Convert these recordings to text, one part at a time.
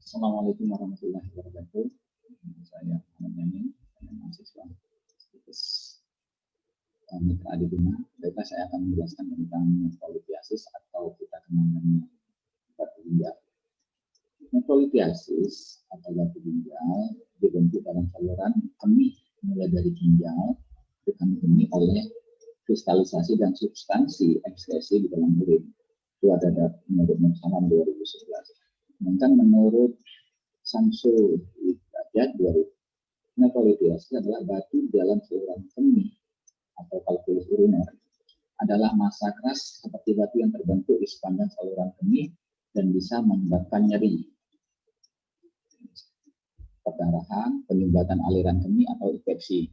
Assalamualaikum warahmatullahi wabarakatuh. Saya Muhammad Yamin, saya mahasiswa Mitra Adibina. Baiklah, saya akan menjelaskan tentang nephrolithiasis atau kita kenal dengan batu ginjal. Nephrolithiasis atau batu ginjal dibentuk dalam saluran kemih mulai dari ginjal ke kemih oleh kristalisasi dan substansi ekskresi di dalam urin. Itu ada menurut Muhammad 2011. Sedangkan menurut Samsul Derajat 2000, nephrolithiasis adalah batu di dalam saluran kemih atau kalkulus uriner, adalah massa keras seperti batu yang terbentuk di sepanjang saluran kemih dan bisa menyebabkan nyeri, perdarahan, penyumbatan aliran kemih atau infeksi.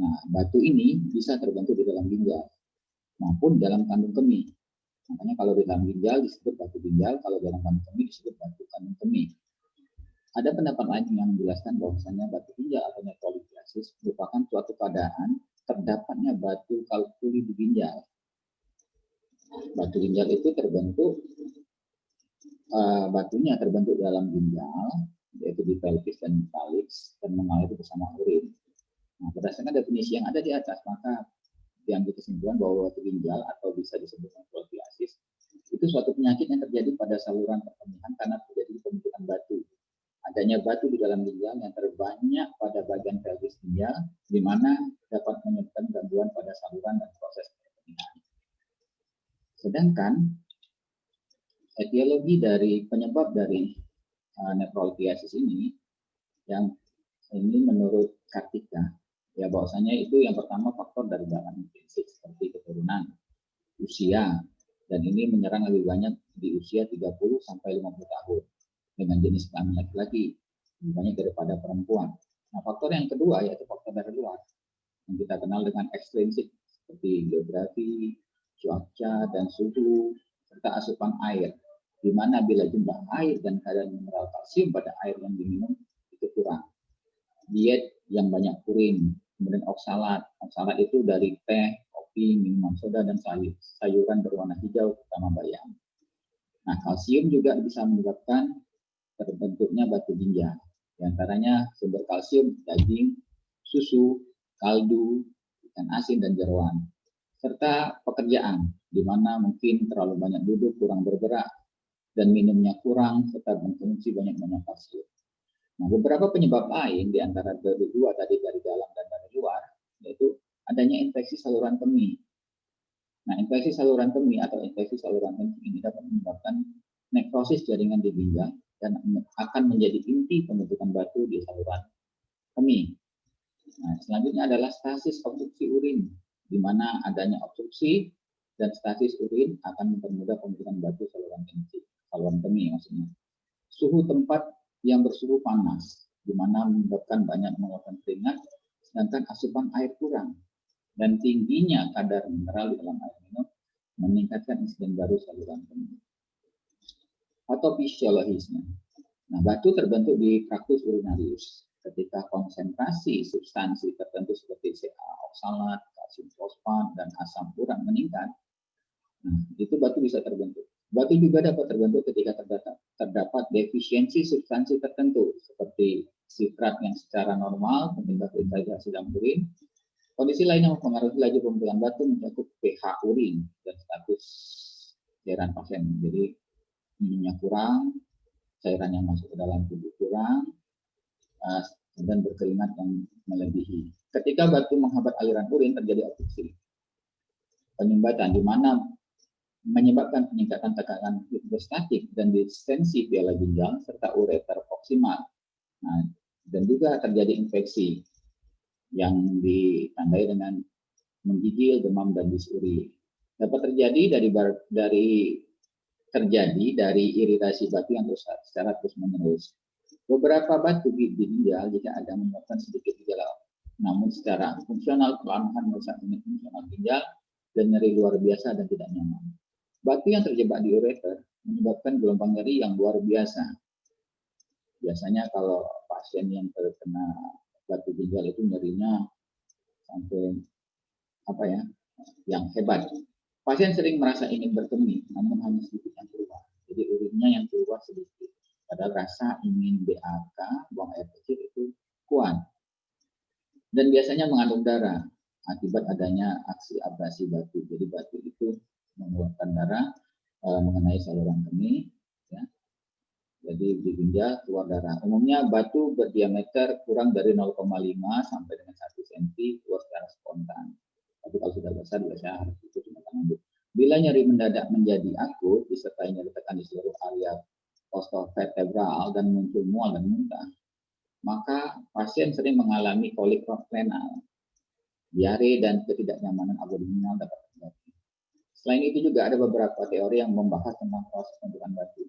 Nah, batu ini bisa terbentuk di dalam ginjal maupun dalam kandung kemih. Makanya kalau di dalam ginjal disebut batu ginjal, kalau dalam kandung kemih disebut batu kandung kemih. Ada pendapat lain yang menjelaskan bahwasanya batu ginjal atau nephrolithiasis merupakan suatu keadaan terdapatnya batu kalkuli di ginjal. Batu ginjal itu terbentuk, batunya terbentuk dalam ginjal, yaitu di pelvis dan calyx, dan mengalir bersama urin. Nah, berdasarkan definisi yang ada di atas, maka diambil kesimpulan bahwa batu ginjal atau bisa disebut nephrolithiasis itu suatu penyakit yang terjadi pada saluran perkemihan karena terjadi pembentukan batu. Adanya batu di dalam ginjal yang terbanyak pada bagian pelvis ginjal, di mana dapat menyebabkan gangguan pada saluran dan proses perkemihan. Sedangkan etiologi dari penyebab dari nephrolithiasis ini, yang ini menurut Kartika, ya bahwasanya itu yang pertama faktor dari dalam intrinsik seperti keturunan, usia, dan ini menyerang lebih banyak di usia 30 sampai 50 tahun. Dengan jenis kelamin laki-laki lebih banyak daripada perempuan. Nah, faktor yang kedua yaitu faktor dari luar yang kita kenal dengan ekstrinsik seperti geografi, cuaca dan suhu serta asupan air, di mana bila jumlah air dan kadar mineral kalsium pada air yang diminum itu kurang. Diet yang banyak urin, kemudian oksalat. Oksalat itu dari teh, kopi, minuman soda dan sayuran berwarna hijau terutama bayam. Nah, kalsium juga bisa menyebabkan terbentuknya batu ginjal. Di antaranya sumber kalsium daging, susu, kaldu, ikan asin dan jeroan. Serta pekerjaan, di mana mungkin terlalu banyak duduk, kurang bergerak, dan minumnya kurang, serta mengkonsumsi banyak-banyak kalsium. Nah, beberapa penyebab lain di antara kedua tadi dari dalam dan dari luar, yaitu adanya infeksi saluran kemih. Nah, infeksi saluran kemih atau infeksi saluran kencing ini dapat menyebabkan nekrosis jaringan di ginjal dan akan menjadi inti pembentukan batu di saluran kemih. Nah, selanjutnya adalah stasis obstruksi urin, di mana adanya obstruksi dan stasis urin akan mempermudah pembentukan batu saluran kemih maksudnya. Suhu tempat yang bersuhu panas, di mana menyebabkan banyak mengeluarkan keringat, sedangkan asupan air kurang dan tingginya kadar mineral di dalam air minum meningkatkan insiden baru saluran kemih. Patofisiologisnya. Nah, batu terbentuk di traktus urinarius ketika konsentrasi substansi tertentu seperti Ca, oksalat, kalsium fosfat, dan asam urat meningkat. Nah, itu batu bisa terbentuk. Batu juga dapat terbentuk ketika terdapat defisiensi substansi tertentu seperti sitrat yang secara normal penyebab integrasi dalam urin. Kondisi lain yang mempengaruhi laju pembentukan batu mencakup pH urin dan status cairan pasien. Jadi minumnya kurang, cairan yang masuk ke dalam tubuh kurang, dan berkeringat yang melebihi. Ketika batu menghambat aliran urin terjadi obstruksi, penyumbatan di mana menyebabkan peningkatan tekanan hidrostatik dan distensi piala ginjal serta ureter proksimal. Nah, dan juga terjadi infeksi yang ditandai dengan menggigil, demam, dan disuri. Dapat terjadi dari iritasi batu yang secara terus-menerus. Beberapa batu di ginjal jika ada menyebabkan sedikit gejala, namun secara fungsional perlahan merusak unit fungsional ginjal dan nyeri luar biasa dan tidak nyaman. Batu yang terjebak di ureter menyebabkan gelombang nyeri yang luar biasa. Biasanya kalau pasien yang terkena batu ginjal itu nyerinya sampai yang hebat. Pasien sering merasa ingin berkemih, namun hanya sedikit yang keluar. Jadi urinnya yang keluar sedikit. Padahal rasa ingin BAK, buang air kecil itu kuat. Dan biasanya mengandung darah akibat adanya aksi abrasi batu. Jadi batu itu mengeluarkan darah mengenai saluran kemih, ya. Jadi di ginjal keluar darah. Umumnya batu berdiameter kurang dari 0,5 sampai dengan 1 cm keluar secara spontan. Tapi kalau sudah besar biasanya harus itu cuma tangan. Bila nyeri mendadak menjadi akut, disertai nyeri tekan di seluruh area costovertebral dan muncul mual dan muntah, maka pasien sering mengalami kolik renal, diare dan ketidaknyamanan abdominal dapat terjadi. Selain itu juga ada beberapa teori yang membahas tentang proses pembentukan batu.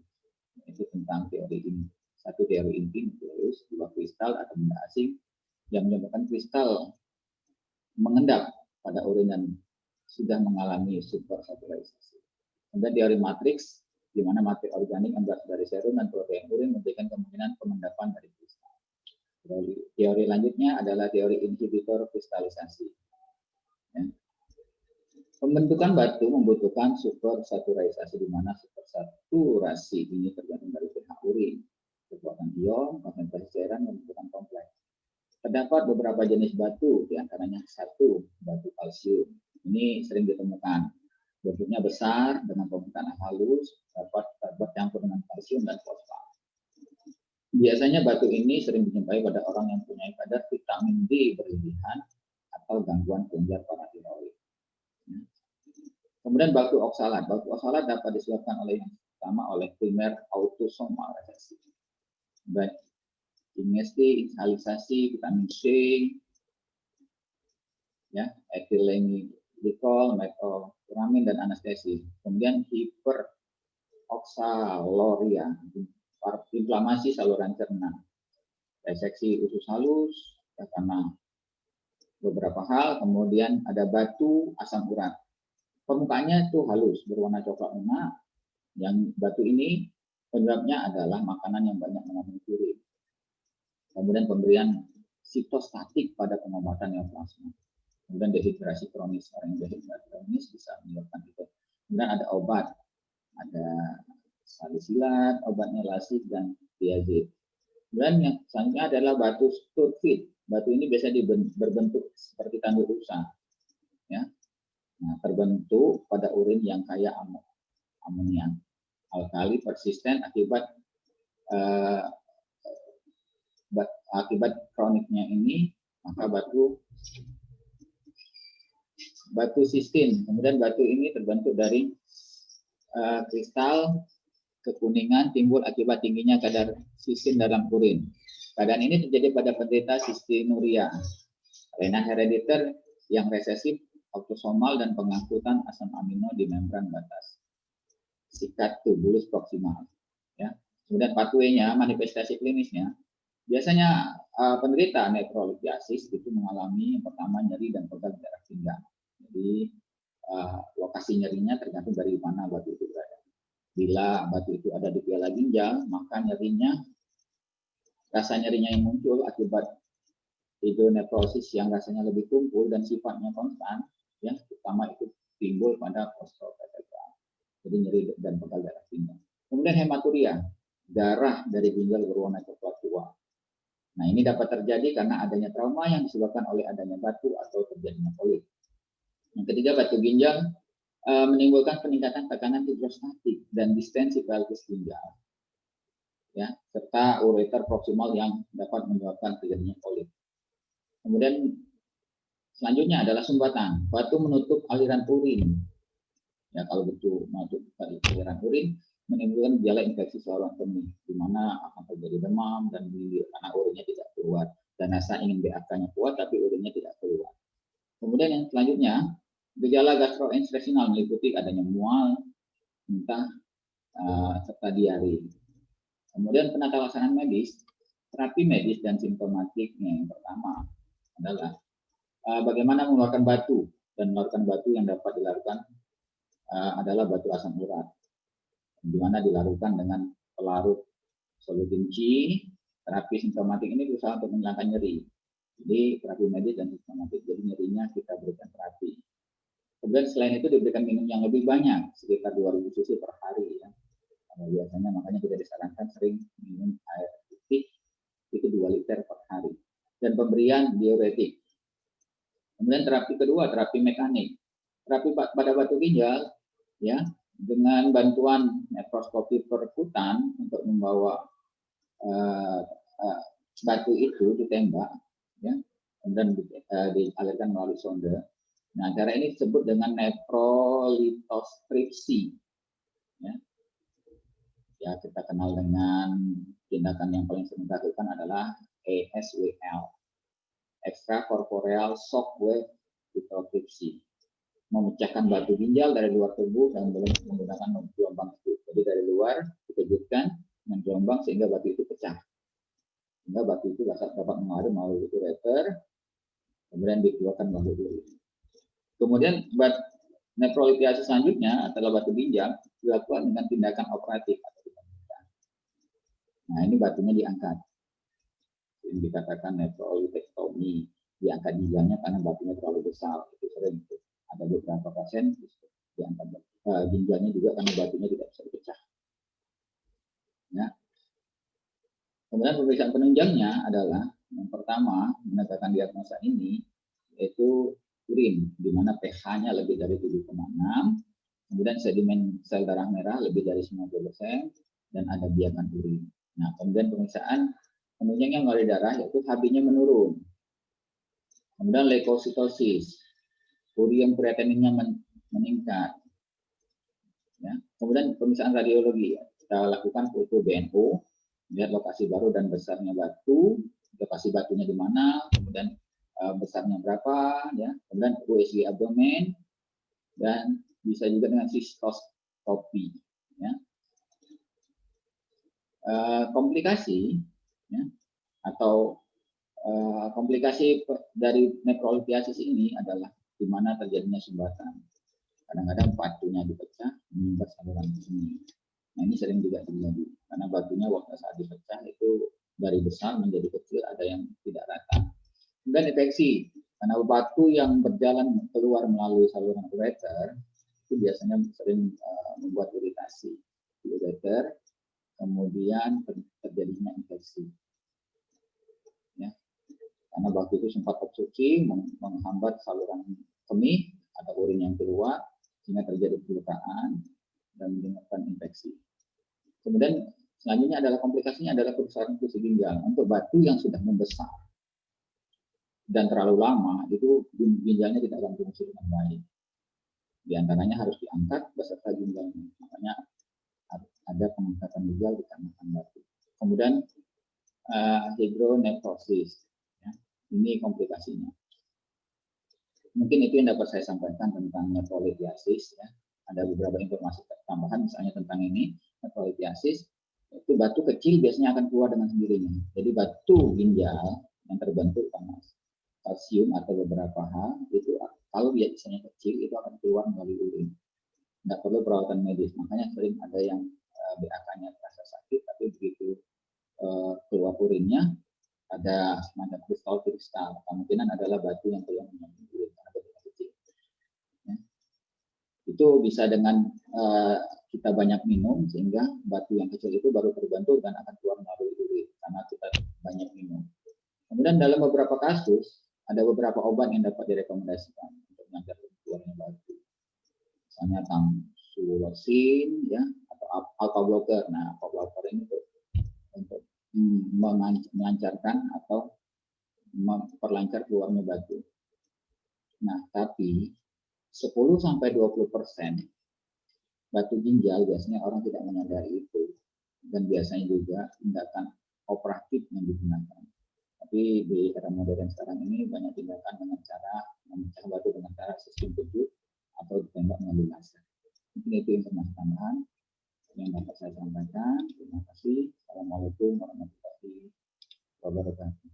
Itu tentang teori ini. Satu teori inti nukleus, dua kristal atau benda asing yang menyebabkan kristal mengendap pada urin dan sudah mengalami supersaturisasi. Kemudian teori matriks, di mana materi organik yang berasal dari serum dan protein urin memberikan kemungkinan pengendapan dari kristal. Teori lanjutnya adalah teori inhibitor kristalisasi. Ya. Pembentukan batu membutuhkan supersaturisasi, di mana supersaturasi ini tergantung dari pH urin, kekuatan ion, konsentrasi cairan, dan bentukan kompleks. Terdapat beberapa jenis batu, diantaranya satu, batu kalsium. Ini sering ditemukan. Bentuknya besar, dengan permukaan halus, dapat bercampur dengan kalsium dan fosfat. Biasanya batu ini sering dijumpai pada orang yang punya kadar vitamin D berlebihan atau gangguan kelenjar paratiroid. Kemudian batu oksalat. Batu oksalat dapat disebabkan oleh yang pertama oleh primer autosomal resesi. Baik ingesti, inhalisasi, vitamin C, ya, ethylenglikol, metokuramin dan anestesi. Kemudian hiperoksaloria, inflamasi saluran cerna, reseksi usus halus karena beberapa hal. Kemudian ada batu asam urat. Permukaannya itu halus, berwarna coklat lunak. Yang batu ini penyebabnya adalah makanan yang banyak mengandung urin. Kemudian pemberian sitostatik pada pengobatan neoplasma. Kemudian dehidrasi kronis. Orang yang dehidrasi kronis bisa menyebabkan itu. Kemudian ada obat. Ada salisilat, obatnya lasik, dan diazid. Dan yang selanjutnya adalah batu sturfit. Batu ini biasanya berbentuk seperti tanduk rusa. Ya. Nah, terbentuk pada urin yang kaya amonia. Alkali persisten akibat kroniknya ini, maka batu sistin. Kemudian batu ini terbentuk dari kristal kekuningan timbul akibat tingginya kadar sistin dalam urin. Keadaan ini terjadi pada penderita sistinuria, kelainan herediter yang resesif, autosomal, dan pengangkutan asam amino di membran batas sikat tubulus proksimal. Ya. Kemudian pathway-nya, manifestasi klinisnya, biasanya penderita nefrolitiasis itu mengalami yang pertama nyeri dan pegal darah pinggang. Jadi lokasi nyerinya tergantung dari mana batu itu berada. Bila batu itu ada di piala ginjal, maka rasa nyerinya yang muncul akibat hidronefrosis yang rasanya lebih tumpul dan sifatnya konstan, yang pertama itu timbul pada costovertebral. Jadi nyeri dan pegal darah pinggang. Kemudian hematuria, darah dari ginjal berwarna coklat tua. Nah, ini dapat terjadi karena adanya trauma yang disebabkan oleh adanya batu atau terjadinya kolik. Yang ketiga, batu ginjal menimbulkan peningkatan tekanan hidrostatik dan distensi pelvis ginjal. Ya, serta ureter proksimal yang dapat menyebabkan terjadinya kolik. Kemudian selanjutnya adalah sumbatan. Batu menutup aliran urin. Ya, kalau betul menutup aliran urin, menimbulkan gejala infeksi saluran kemih, di mana akan terjadi demam dan gilir karena urinnya tidak keluar. Dan rasa ingin BAK-nya kuat, tapi urinnya tidak keluar. Kemudian yang selanjutnya, gejala gastrointestinal meliputi adanya mual, muntah, serta diare. Kemudian penata laksanaan medis, terapi medis dan simptomatiknya yang pertama adalah bagaimana mengeluarkan batu, dan mengeluarkan batu yang dapat dilakukan adalah batu asam urat, di mana dilakukan dengan pelarut solutin C. Terapi simptomatik ini berusaha untuk menghilangkan nyeri. Jadi terapi medis dan simptomatik, jadi nyerinya kita berikan terapi. Kemudian selain itu diberikan minum yang lebih banyak, sekitar 2000 cc per hari. Ya. Biasanya makanya kita disarankan sering minum Kemudian diuretik. Kemudian terapi kedua, terapi mekanik. Terapi pada batu ginjal, ya, dengan bantuan nefroskopi perkutan untuk membawa batu itu ditembak, ya, kemudian dialirkan melalui sonde. Nah, cara ini disebut dengan nefrolitostripsi. Ya, kita kenal dengan tindakan yang paling sering dilakukan adalah ESWL, extracorporeal shock wave lithotripsy, memecahkan batu ginjal dari luar tubuh dan menggunakan gelombang itu. Jadi dari luar dikejutkan dengan gelombang sehingga batu itu pecah, sehingga batu itu dapat mengalir melalui ureter, kemudian dikeluarkan melalui urin. Kemudian nefrolitiasi selanjutnya adalah batu ginjal dilakukan dengan tindakan operatif. Nah, ini batunya diangkat. Yang dikatakan nefrolitektomi, diangkat ginjalnya karena batunya terlalu besar. Itu sering. Ada beberapa pasien diangkat ginjalnya juga karena batunya tidak bisa dipecah. Ya. Kemudian pemeriksaan penunjangnya adalah yang pertama menegakkan diagnosa ini yaitu urin, di mana pH-nya lebih dari 7,6, kemudian sedimen sel darah merah lebih dari 90%, dan ada biakan urin. Nah, kemudian pemeriksaan penunjangnya melalui darah yaitu Hb-nya menurun. Kemudian leukositosis, urium kreatininnya meningkat. Ya. Kemudian pemeriksaan radiologi, kita lakukan foto BNO, lihat lokasi baru dan besarnya batu, lokasi batunya di mana, kemudian besarnya berapa, ya. Kemudian USG abdomen, dan bisa juga dengan sistoskopi. Ya. Komplikasi, ya, atau komplikasi dari nefrolitiasis ini adalah di mana terjadinya sumbatan. Kadang-kadang batunya dipecah, menyumbat saluran sini. Nah, ini sering juga terjadi karena batunya waktu saat dipecah itu dari besar menjadi kecil, ada yang tidak rata. Kemudian infeksi, karena batu yang berjalan keluar melalui saluran ureter itu biasanya sering membuat iritasi di ureter. Kemudian terjadinya infeksi, ya, karena batu itu sempat obstruksi menghambat saluran kemih atau urin yang keluar sehingga terjadi pelukaan dan menyebabkan infeksi. Kemudian selanjutnya adalah komplikasinya adalah kerusakan fungsi ginjal. Untuk batu yang sudah membesar dan terlalu lama itu ginjalnya tidak akan fungsi dengan baik. Di antaranya harus diangkat beserta ginjalnya. Makanya ada pengangkatan ginjal dikarenakan batu. Kemudian hidronefrosis, ya. Ini komplikasinya. Mungkin itu yang dapat saya sampaikan tentang nefrolitiasis. Ya. Ada beberapa informasi tambahan, misalnya tentang ini nefrolitiasis. Itu batu kecil biasanya akan keluar dengan sendirinya. Jadi batu ginjal yang terbentuk karena kalsium atau beberapa hal itu kalau biasanya kecil itu akan keluar melalui urin. Nggak perlu perawatan medis. Makanya sering ada yang BAK-nya terasa sakit, tapi begitu keluar urinnya ada semacam kristal. Kemungkinan adalah batu yang keluar melalui urin karena batunya kecil. Ya. Itu bisa dengan kita banyak minum sehingga batu yang kecil itu baru terbentuk dan akan keluar melalui urin karena kita banyak minum. Kemudian dalam beberapa kasus ada beberapa obat yang dapat direkomendasikan untuk mencegah keluarnya batu. Misalnya tamsulosin, ya, atau alpha blocker. Nah, alpha blocker ini untuk melancarkan atau memperlancar keluarnya batu. Nah, tapi 10-20% batu ginjal biasanya orang tidak menyadari itu, dan biasanya juga tindakan operatif yang digunakan. Tapi di era modern sekarang ini banyak tindakan dengan cara memecah batu dengan cara sistem kejut atau ditembak melalui laser. Mungkin itu informasi tambahan yang dapat saya sampaikan. Terima kasih. Assalamualaikum warahmatullahi wabarakatuh.